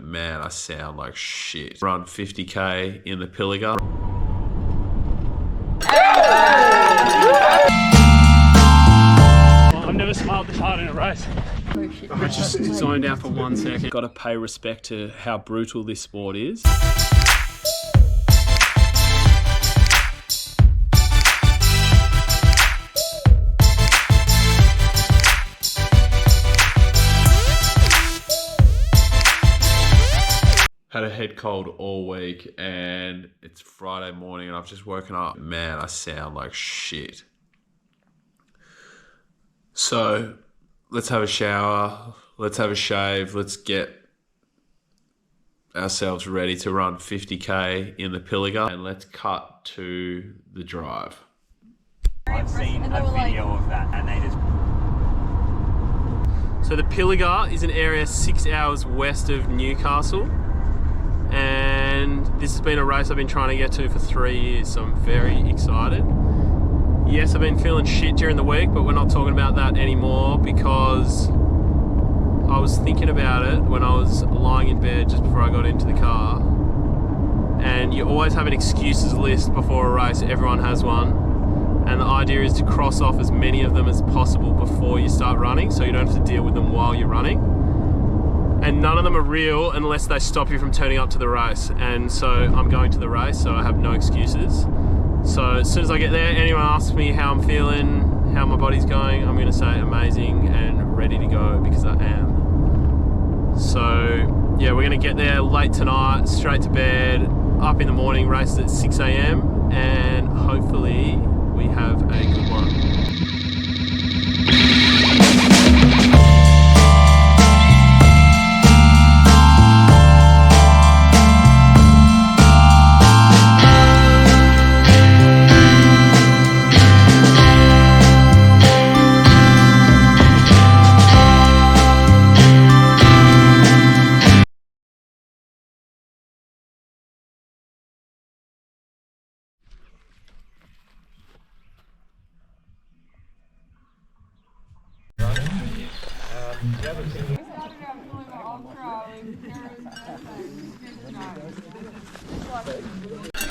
man, I sound like shit. Run 50k in the Pilliga. I've never smiled this hard in a race. I just zoned out for 1 second. Got to pay respect to how brutal this sport is. Had a head cold all week and it's Friday morning and I've just woken up. Man, I sound like shit. So let's have a shower, let's have a shave, let's get ourselves ready to run 50k in the Pilliga and let's cut to the drive. I've seen a video of that and they just... So the Pilliga is an area 6 hours west of Newcastle. And this has been a race I've been trying to get to for 3 years, so I'm very excited. Yes, I've been feeling shit during the week, but we're not talking about that anymore because I was thinking about it when I was lying in bed just before I got into the car. And you always have an excuses list before a race, everyone has one. And the idea is to cross off as many of them as possible before you start running, so you don't have to deal with them while you're running. And none of them are real unless they stop you from turning up to the race. And so I'm going to the race, so I have no excuses. So as soon as I get there, anyone asks me how I'm feeling, how my body's going, I'm gonna say amazing and ready to go because I am. So yeah, we're gonna get there late tonight, straight to bed, up in the morning, race at 6 AM, and hopefully we have a good one.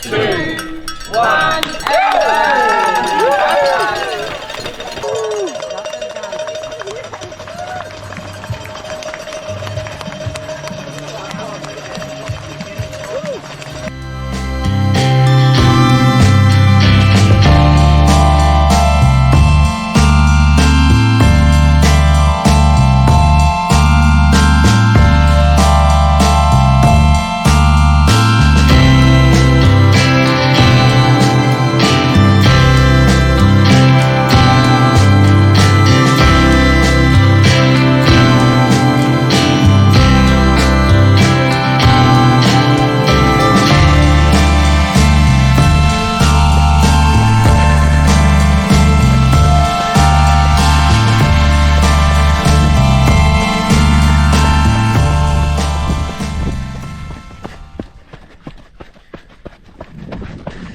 Two, one,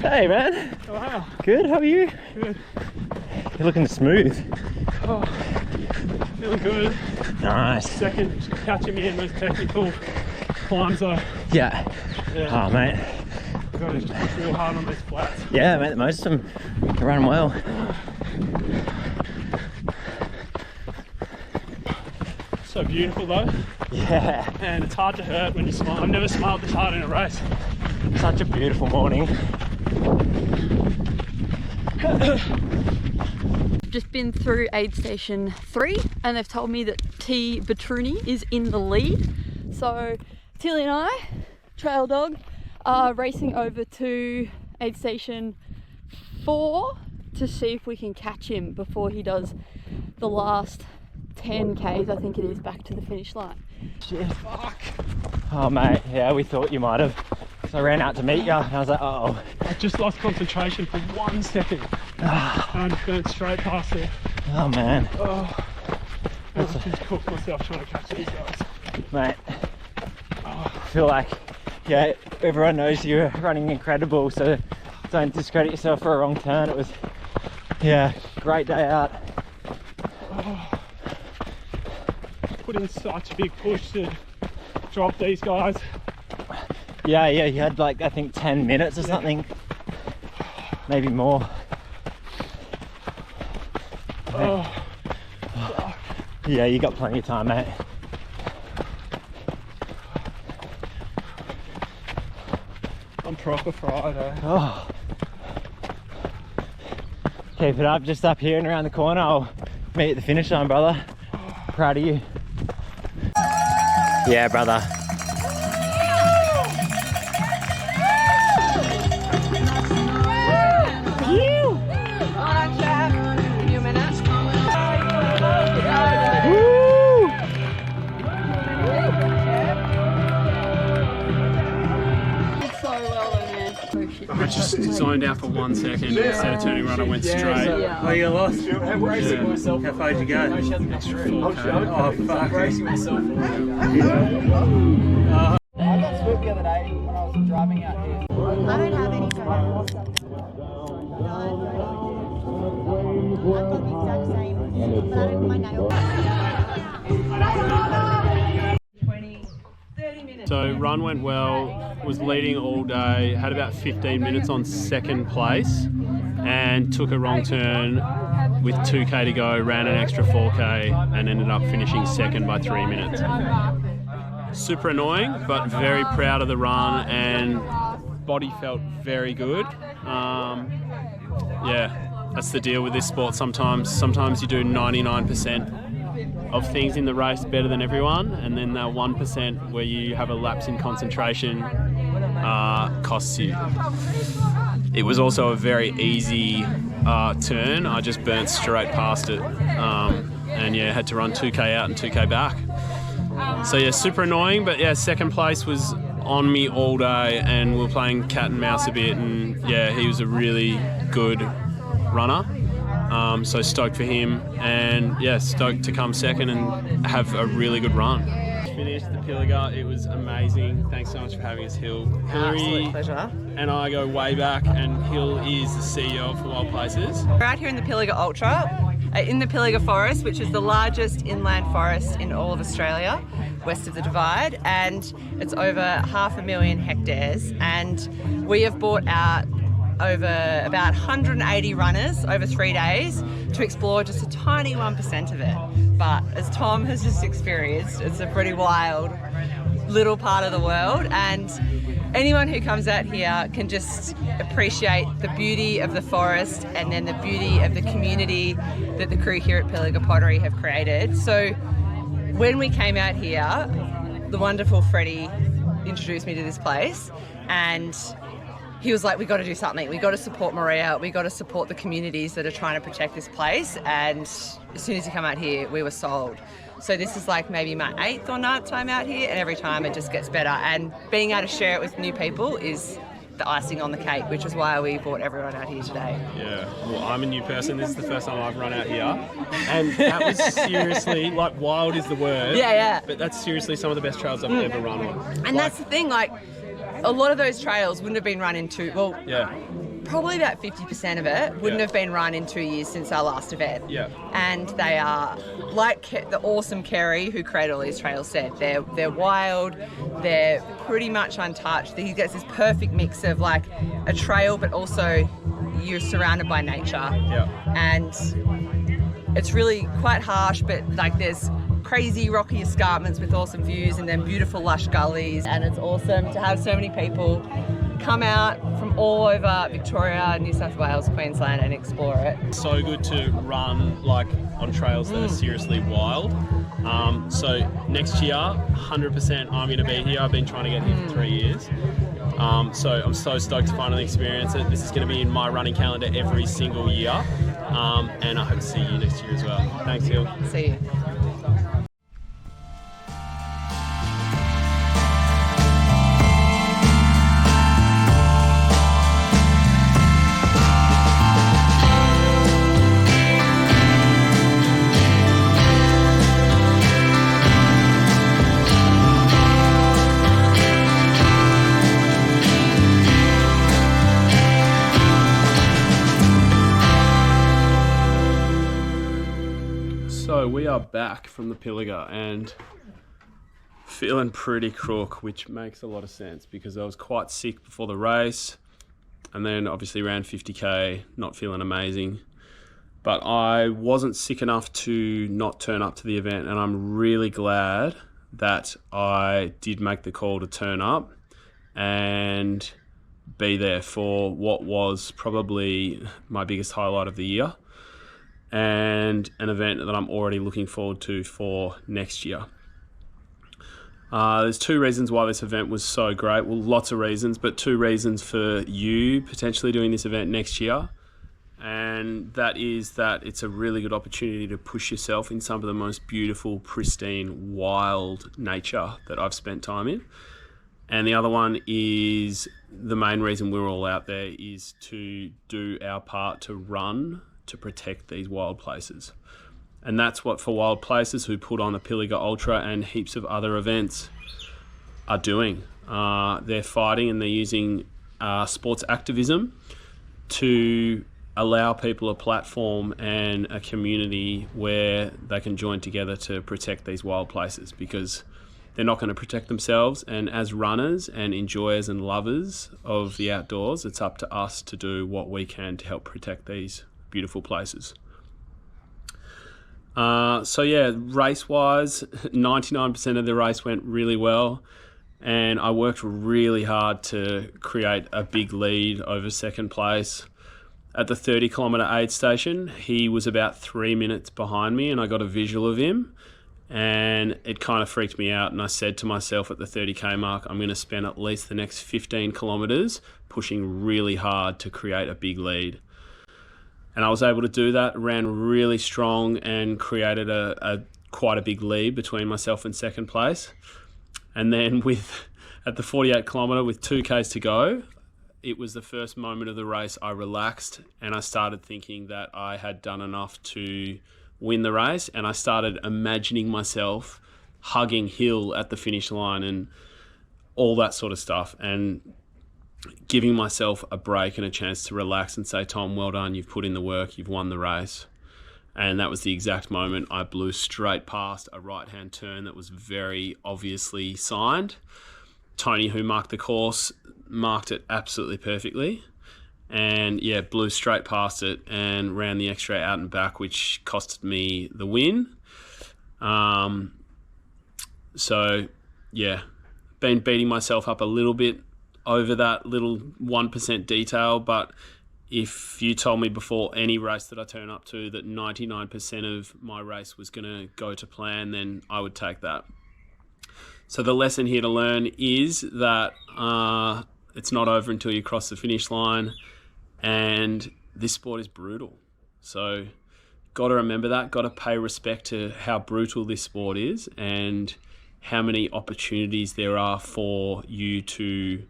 Hey man. Oh, wow. Good, how are you? Good. You're looking smooth. Oh, feeling good. Nice. Second catching me in those technical climbs though. Yeah. Yeah. Oh mate. I've got to just push real hard on these flats. Yeah mate, most of them are running well. So beautiful though. Yeah. And it's hard to hurt when you smile. I've never smiled this hard in a race. Such a beautiful morning. Just been through aid station 3 and they've told me that T. Batruni is in the lead. So Tilly and I, trail dog, are racing over to aid station 4 to see if we can catch him before he does the last 10 Ks, I think it is, back to the finish line. Shit. Fuck. Oh mate, yeah, we thought you might have. So I ran out to meet you and I was like, uh oh. I just lost concentration for 1 second. And I just went straight past it. Oh man. Oh, I just cooked myself trying to catch these guys. Mate, I feel like, yeah, everyone knows you're running incredible, so don't discredit yourself for a wrong turn. It was, yeah, great day out. Put in such a big push to drop these guys. Yeah, you had like, I think 10 minutes or something. Maybe more. Oh. Yeah, you got plenty of time, mate. I'm proper fried, eh? Oh. Keep it up, just up here and around the corner. I'll meet at the finish line, brother. Proud of you. Yeah, brother. I just zoned out for 1 second. Instead of turning right, I went straight. Oh, you lost? I'm racing myself. How far did you go? Extra 4K. Oh, fuck. Racing myself. I got swooped the other day when I was driving out here. I don't have any photos. I've got the exact same, but I don't my nail. So run went well, was leading all day, had about 15 minutes on second place and took a wrong turn with 2K to go, ran an extra 4K and ended up finishing second by 3 minutes. Super annoying, but very proud of the run and body felt very good. Yeah, that's the deal with this sport sometimes you do 99% of things in the race better than everyone, and then that 1% where you have a lapse in concentration costs you. It was also a very easy turn. I just burnt straight past it, and yeah, had to run 2K out and 2K back. So yeah, super annoying, but yeah, second place was on me all day, and we were playing cat and mouse a bit, and yeah, he was a really good runner. So stoked for him, and yeah, stoked to come second and have a really good run. Finished the Pilliga, it was amazing. Thanks so much for having us, Hill. Absolute pleasure. And I go way back, and Hill is the CEO of Wild Places. We're out here in the Pilliga Ultra, in the Pilliga Forest, which is the largest inland forest in all of Australia, west of the Divide, and it's over 500,000 hectares. And we have brought out over about 180 runners over 3 days to explore just a tiny 1% of it. But as Tom has just experienced, it's a pretty wild little part of the world, and anyone who comes out here can just appreciate the beauty of the forest and then the beauty of the community that the crew here at Pilliga Pottery have created. So when we came out here, the wonderful Freddie introduced me to this place, and he was like, we got to do something. We got to support Maria. We got to support the communities that are trying to protect this place. And as soon as you come out here, we were sold. So this is like maybe my 8th or 9th time out here, and every time it just gets better. And being able to share it with new people is the icing on the cake, which is why we brought everyone out here today. Yeah, well, I'm a new person. This is the first time I've run out here. And that was seriously, like, wild is the word. Yeah. But that's seriously some of the best trails I've ever run on. And that's the thing, like, a lot of those trails wouldn't have been run in probably about 50% of it wouldn't have been run in 2 years since our last event. Yeah. And they are, like the awesome Kerry who created all these trails said, they're wild, they're pretty much untouched. He gets this perfect mix of like a trail, but also you're surrounded by nature. Yeah. And it's really quite harsh, but like there's crazy rocky escarpments with awesome views and then beautiful lush gullies, and it's awesome to have so many people come out from all over Victoria, New South Wales, Queensland and explore it. So good to run like on trails that are seriously wild. So next year, 100% I'm going to be here. I've been trying to get here for 3 years. So I'm so stoked to finally experience it. This is going to be in my running calendar every single year. And I hope to see you next year as well. Thanks, Hill. See you. So we are back from the Pilliga, and Feeling pretty crook, which makes a lot of sense because I was quite sick before the race and then obviously ran 50k, not feeling amazing. But I wasn't sick enough to not turn up to the event, and I'm really glad that I did make the call to turn up and be there for what was probably my biggest highlight of the year and an event that I'm already looking forward to for next year. There's two reasons why this event was so great. Well, lots of reasons, but two reasons for you potentially doing this event next year. And that is that it's a really good opportunity to push yourself in some of the most beautiful, pristine, wild nature that I've spent time in. And the other one is the main reason we're all out there is to do our part to run to protect these wild places. And that's what For Wild Places, who put on the Pilliga Ultra and heaps of other events, are doing. They're fighting and they're using sports activism to allow people a platform and a community where they can join together to protect these wild places, because they're not going to protect themselves. And as runners and enjoyers and lovers of the outdoors, it's up to us to do what we can to help protect these beautiful places. So yeah, race-wise, 99% of the race went really well, and I worked really hard to create a big lead over second place. At the 30-kilometre aid station, he was about 3 minutes behind me, and I got a visual of him, and it kind of freaked me out. And I said to myself at the 30k mark, I'm going to spend at least the next 15 kilometres pushing really hard to create a big lead. And I was able to do that, ran really strong and created quite a big lead between myself and second place. And then at the 48 kilometre with 2Ks to go, it was the first moment of the race I relaxed and I started thinking that I had done enough to win the race, and I started imagining myself hugging Hill at the finish line and all that sort of stuff, and giving myself a break and a chance to relax and say, Tom, well done, you've put in the work, you've won the race. And that was the exact moment I blew straight past a right-hand turn that was very obviously signed. Tony, who marked the course, marked it absolutely perfectly. And yeah, blew straight past it and ran the extra out and back, which costed me the win. So yeah, been beating myself up a little bit over that little 1% detail, but if you told me before any race that I turn up to that 99% of my race was going to go to plan, then I would take that. So the lesson here to learn is that it's not over until you cross the finish line, and this sport is brutal. So got to remember that, got to pay respect to how brutal this sport is and how many opportunities there are for you to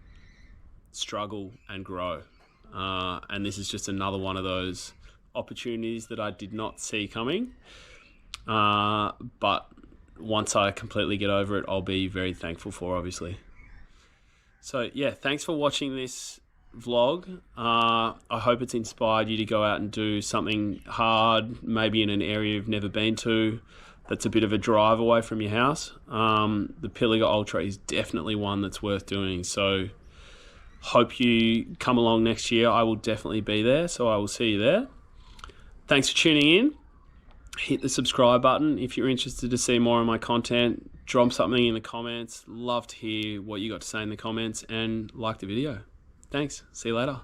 struggle and grow. And this is just another one of those opportunities that I did not see coming. But once I completely get over it, I'll be very thankful for, obviously. So yeah, thanks for watching this vlog. I hope it's inspired you to go out and do something hard, maybe in an area you've never been to, that's a bit of a drive away from your house. The Pilliga Ultra is definitely one that's worth doing. So hope you come along next year. I will definitely be there, so I will see you there. Thanks for tuning in. Hit the subscribe button if you're interested to see more of my content. Drop something in the comments. Love to hear what you got to say in the comments, and like the video. Thanks. See you later.